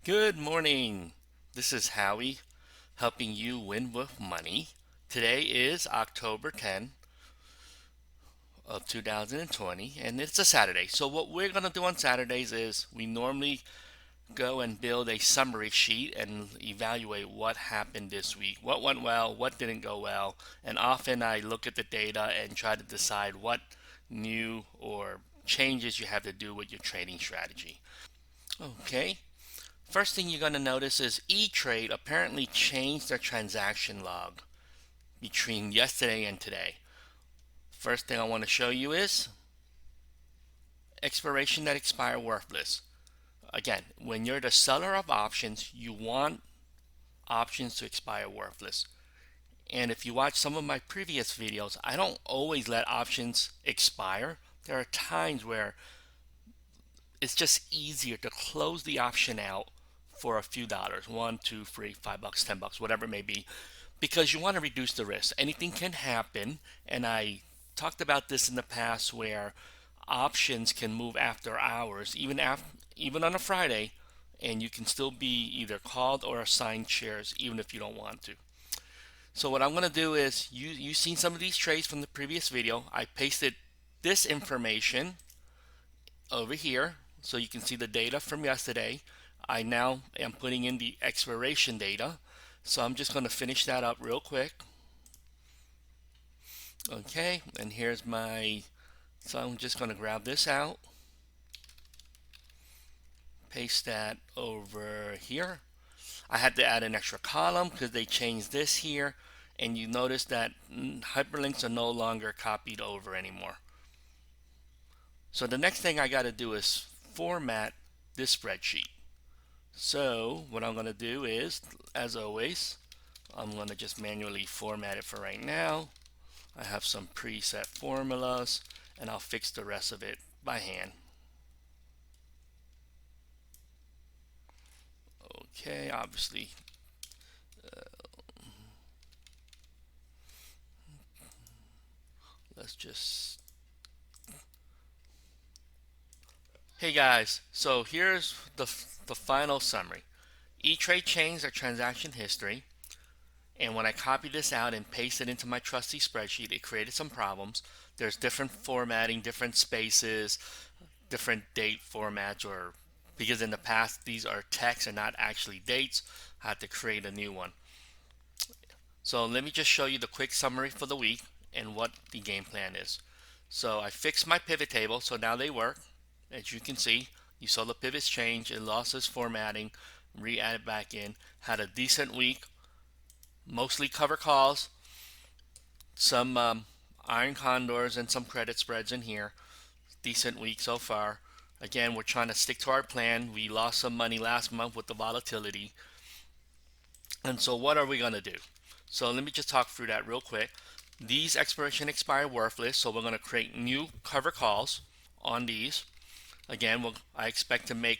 Good morning. This is Howie helping you win with money. Today is October 10 of 2020 and it's a Saturday. So what we're going to do on Saturdays is we normally go and build a summary sheet and evaluate what happened this week. What went well, what didn't go well, and often I look at the data and try to decide what new or changes you have to do with your trading strategy. Okay, first thing you're going to notice is ETrade apparently changed their transaction log between yesterday and today. First thing I want to show you is expiration that expire worthless. Again, when you're the seller of options, you want options to expire worthless. And if you watch some of my previous videos, I don't always let options expire. There are times where it's just easier to close the option out for a few dollars, one, two, three, $5, $10, whatever it may be, because you want to reduce the risk. Anything can happen, and I talked about this in the past where options can move after hours, even on a Friday, and you can still be either called or assigned shares even if you don't want to. So what I'm going to do is you've seen some of these trades from the previous video. I pasted this information over here so you can see the data from yesterday. I now am putting in the expiration data. So I'm just going to finish that up real quick. Okay, and here's so I'm just going to grab this out, paste that over here. I had to add an extra column because they changed this here, and you notice that hyperlinks are no longer copied over anymore. So the next thing I got to do is format this spreadsheet. So what I'm going to do is, as always, I'm going to just manually format it for right now. I have some preset formulas and I'll fix the rest of it by hand. Okay, obviously let's just hey guys, so here's the final summary. ETrade changed their transaction history, and when I copied this out and pasted it into my trusty spreadsheet, it created some problems. There's different formatting, different spaces, different date formats, or because in the past these are text and not actually dates, I had to create a new one. So let me just show you the quick summary for the week and what the game plan is. So I fixed my pivot table, so now they work. As you can see, you saw the pivots change, it lost its formatting, re-added back in, had a decent week, mostly cover calls, some iron condors and some credit spreads in here. Decent week so far. Again, we're trying to stick to our plan. We lost some money last month with the volatility. And so what are we going to do? So let me just talk through that real quick. These expiration expire worthless, so we're going to create new cover calls on these. Again, I expect to make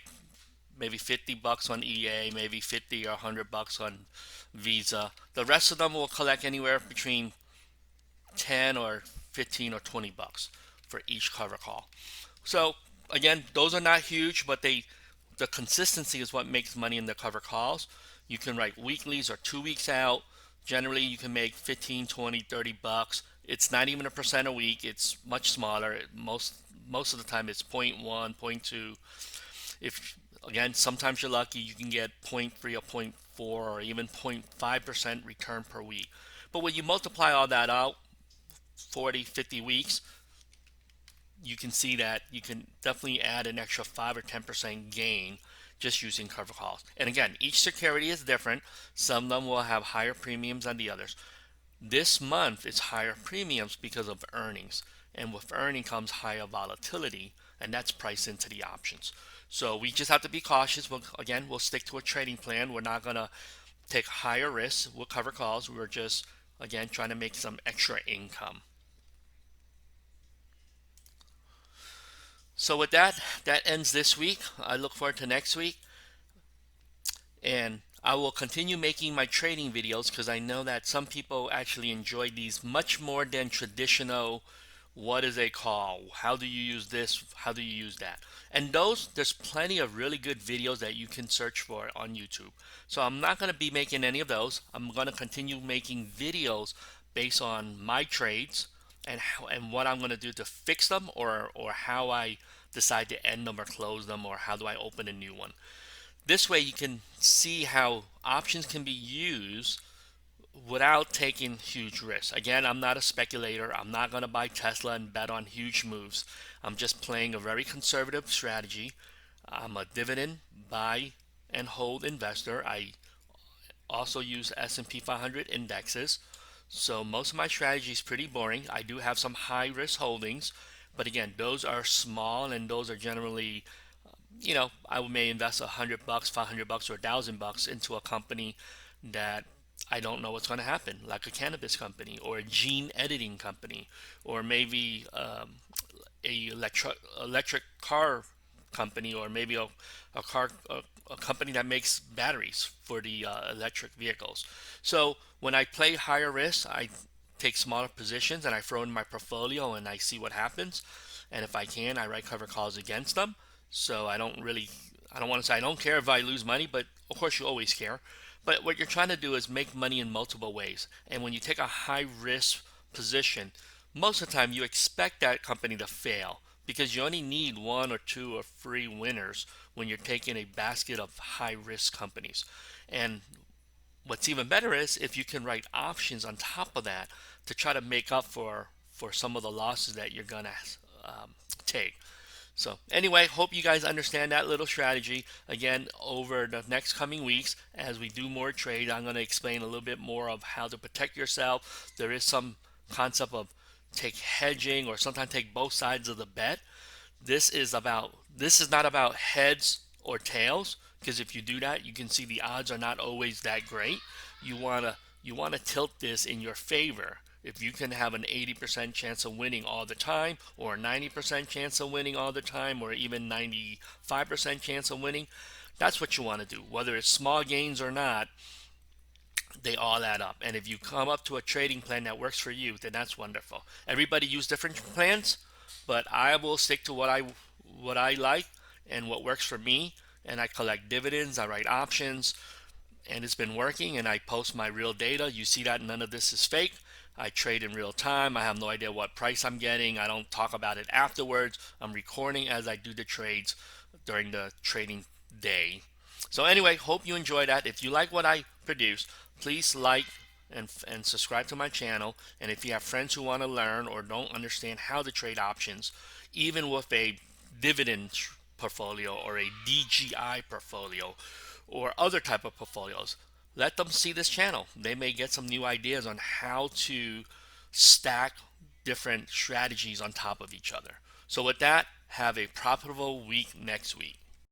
maybe $50 on EA, maybe 50 or $100 on Visa. The rest of them will collect anywhere between 10 or 15 or $20 for each cover call. So again, those are not huge, but the consistency is what makes money in the cover calls. You can write weeklies or 2 weeks out. Generally, you can make 15, 20, $30. It's not even a percent a week. It's much smaller. Most of the time, it's 0.1, 0.2. If again, sometimes you're lucky, you can get 0.3 or zero point 0.4 or even 0.5% return per week. But when you multiply all that out, 40, 50 weeks, you can see that you can definitely add an extra 5 or 10% gain just using cover calls. And again, each security is different. Some of them will have higher premiums than the others. This month is higher premiums because of earnings. And with earning comes higher volatility, and that's priced into the options. So we just have to be cautious. We'll stick to a trading plan. We're not going to take higher risks. We'll cover calls. We're just, again, trying to make some extra income. So with that, that ends this week. I look forward to next week. And I will continue making my trading videos because I know that some people actually enjoy these much more than traditional what is a call, how do you use this, how do you use that. And those, there's plenty of really good videos that you can search for on YouTube. So I'm not going to be making any of those. I'm going to continue making videos based on my trades and and what I'm going to do to fix them, or how I decide to end them or close them, or how do I open a new one. This way you can see how options can be used without taking huge risks. Again, I'm not a speculator. I'm not going to buy Tesla and bet on huge moves. I'm just playing a very conservative strategy. I'm a dividend buy and hold investor. I also use S&P 500 indexes. So most of my strategy is pretty boring. I do have some high risk holdings, but again, those are small, and those are generally, I may invest $100, $500, or $1,000 into a company that I don't know what's going to happen, like a cannabis company or a gene editing company, or maybe a electric car company, or maybe a company that makes batteries for the electric vehicles. So when I play higher risk, I take smaller positions and I throw in my portfolio and I see what happens. And if I can, I write cover calls against them. So I don't want to say I don't care if I lose money, but of course you always care. But what you're trying to do is make money in multiple ways. And when you take a high risk position, most of the time you expect that company to fail, because you only need one or two or three winners when you're taking a basket of high risk companies. And what's even better is if you can write options on top of that to try to make up for some of the losses that you're gonna take. So anyway, hope you guys understand that little strategy. Again, over the next coming weeks, as we do more trade, I'm going to explain a little bit more of how to protect yourself. There is some concept of take hedging, or sometimes take both sides of the bet. This is not about heads or tails, because if you do that, you can see the odds are not always that great. You want to tilt this in your favor. If you can have an 80% chance of winning all the time, or a 90% chance of winning all the time, or even 95% chance of winning, that's what you want to do. Whether it's small gains or not, they all add up. And if you come up to a trading plan that works for you, then that's wonderful. Everybody use different plans, but I will stick to what I like and what works for me. And I collect dividends, I write options, and it's been working, and I post my real data. You see that none of this is fake. I trade in real time. I have no idea what price I'm getting. I don't talk about it afterwards. I'm recording as I do the trades during the trading day. So anyway, hope you enjoy that. If you like what I produce, please like and subscribe to my channel. And if you have friends who want to learn or don't understand how to trade options, even with a dividend portfolio or a DGI portfolio or other type of portfolios, let them see this channel. They may get some new ideas on how to stack different strategies on top of each other. So with that, have a profitable week next week.